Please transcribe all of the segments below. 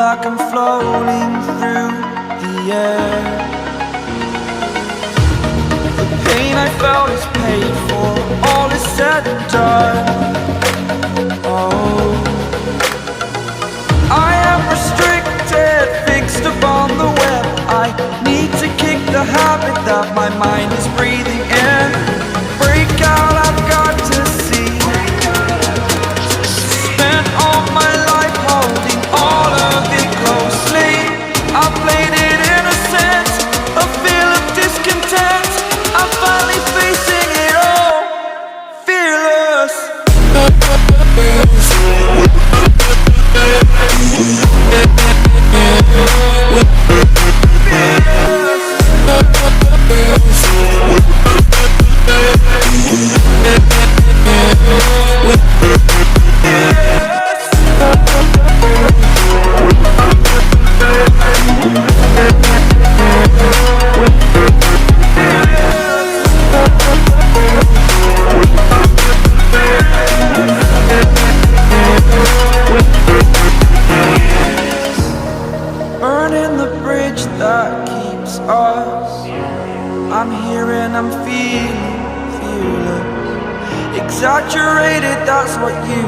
like I'm floating through the air. The pain I felt is paid for, all is said and done. Oh, I am restricted, fixed upon the web. I need to kick the habit that my mind is breathing in. Break out, I've got to see. Spent all my life holding all of it closely. I played it innocent, a feel of discontent. I'm finally facing it all, fearless. Burning the bridge that keeps us. I'm here and I'm feeling fearless. Exaggerated, that's what you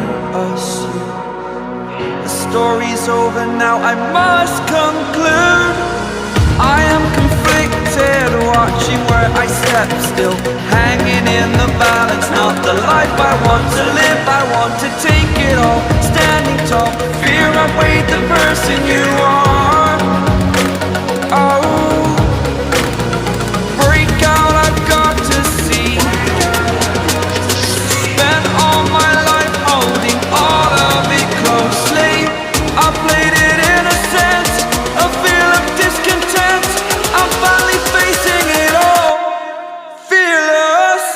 assume. The story's over now, I must conclude. I am conflicted, watching where I step still, hanging in the balance. Not the life I want to live, I want to take it all. Standing tall, fear I've weighed the person you are. Oh, break out, I've got to see. Spent all my life holding all of it closely. I played it innocent, a feel of discontent. I'm finally facing it all, fearless.